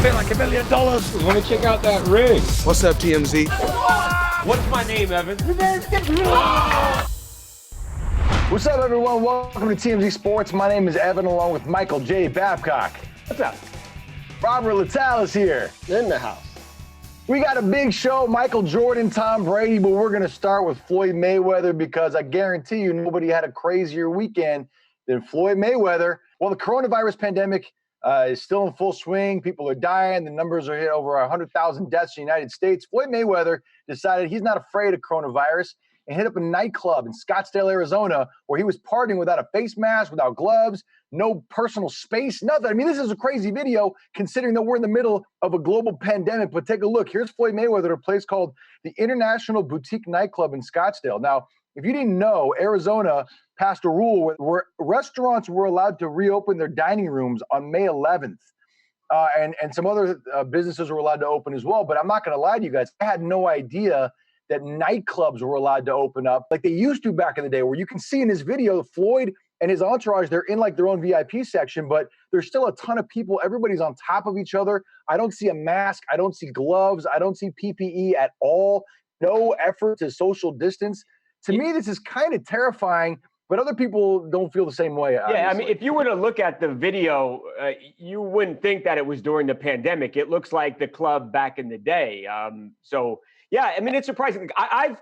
feel like $1 million. Let me check out that rig. What's up, TMZ? What's my name, Evan? What's up, everyone? Welcome to TMZ Sports. My name is Evan, along with Michael J. Babcock. What's up? Robert Littal is here. In the house. We got a big show, Michael Jordan, Tom Brady, but we're going to start with Floyd Mayweather because I guarantee you nobody had a crazier weekend than Floyd Mayweather. Well, the coronavirus pandemic is still in full swing. People are dying. The numbers are hit over 100,000 deaths in the United States. Floyd Mayweather decided he's not afraid of coronavirus and hit up a nightclub in Scottsdale, Arizona, where he was partying without a face mask, without gloves, no personal space, nothing. I mean, this is a crazy video considering that we're in the middle of a global pandemic. But take a look. Here's Floyd Mayweather at a place called the International Boutique Nightclub in Scottsdale. Now, if you didn't know, Arizona passed a rule where restaurants were allowed to reopen their dining rooms on May 11th. And some other businesses were allowed to open as well. But I'm not going to lie to you guys. I had no idea that nightclubs were allowed to open up like they used to back in the day, where you can see in this video, Floyd and his entourage, they're in like their own VIP section, but there's still a ton of people. Everybody's on top of each other. I don't see a mask. I don't see gloves. I don't see PPE at all. No effort to social distance. To me, this is kind of terrifying, but other people don't feel the same way. Obviously. Yeah, I mean, if you were to look at the video, you wouldn't think that it was during the pandemic. It looks like the club back in the day. Yeah, I mean, it's surprising. I've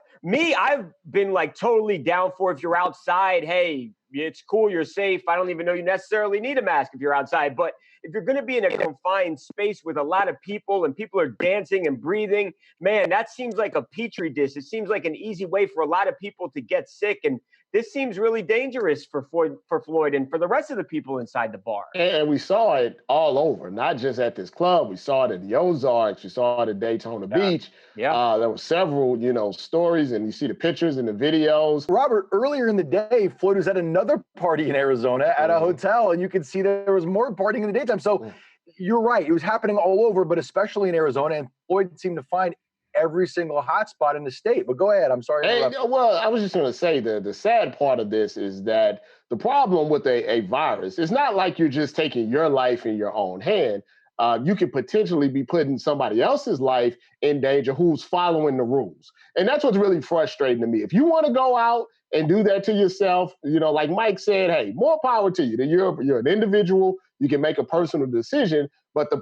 been like totally down for if you're outside, hey, it's cool, you're safe. I don't even know you necessarily need a mask if you're outside. But if you're going to be in a confined space with a lot of people and people are dancing and breathing, man, that seems like a petri dish. It seems like an easy way for a lot of people to get sick. And this seems really dangerous for Floyd and for the rest of the people inside the bar. And we saw it all over, not just at this club. We saw it at the Ozarks. We saw it at Daytona Beach. Yeah. There were several, stories, and you see the pictures and the videos. Robert, earlier in the day, Floyd was at another party in Arizona at a hotel, and you could see there was more partying in the daytime. So you're right. It was happening all over, but especially in Arizona, and Floyd seemed to find every single hotspot in the state. But go ahead. I'm sorry. Well, I was just going to say the sad part of this is that the problem with a virus is not like you're just taking your life in your own hand. You could potentially be putting somebody else's life in danger who's following the rules. And that's what's really frustrating to me. If you want to go out and do that to yourself, like Mike said, hey, more power to you. You're an individual. You can make a personal decision. But the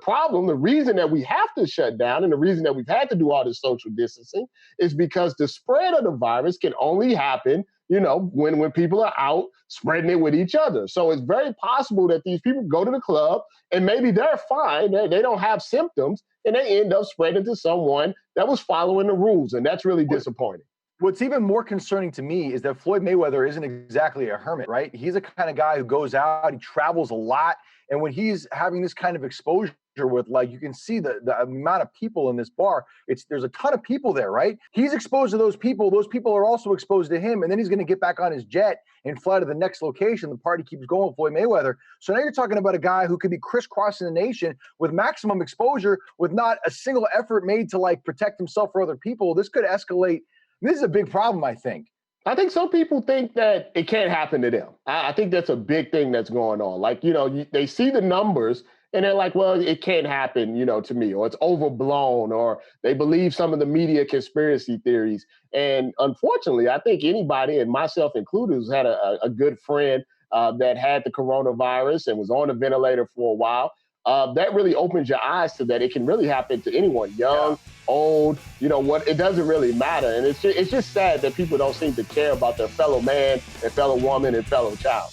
reason that we have to shut down and the reason that we've had to do all this social distancing is because the spread of the virus can only happen, when people are out spreading it with each other. So it's very possible that these people go to the club and maybe they're fine. They don't have symptoms and they end up spreading to someone that was following the rules. And that's really disappointing. What's even more concerning to me is that Floyd Mayweather isn't exactly a hermit, right? He's the kind of guy who goes out, he travels a lot. And when he's having this kind of exposure with, like, you can see the amount of people in this bar, there's a ton of people there, right? He's exposed to those people. Those people are also exposed to him. And then he's going to get back on his jet and fly to the next location. The party keeps going with Floyd Mayweather. So now you're talking about a guy who could be crisscrossing the nation with maximum exposure with not a single effort made to, like, protect himself or other people. This could escalate. This is a big problem, I think. I think some people think that it can't happen to them. I think that's a big thing that's going on. Like, they see the numbers and they're like, well, it can't happen, to me, or it's overblown, or they believe some of the media conspiracy theories. And unfortunately, I think anybody, and myself included, who's had a good friend that had the coronavirus and was on a ventilator for a while, that really opens your eyes to that. It can really happen to anyone, young, old, it doesn't really matter. And it's just sad that people don't seem to care about their fellow man, their fellow woman, and fellow child.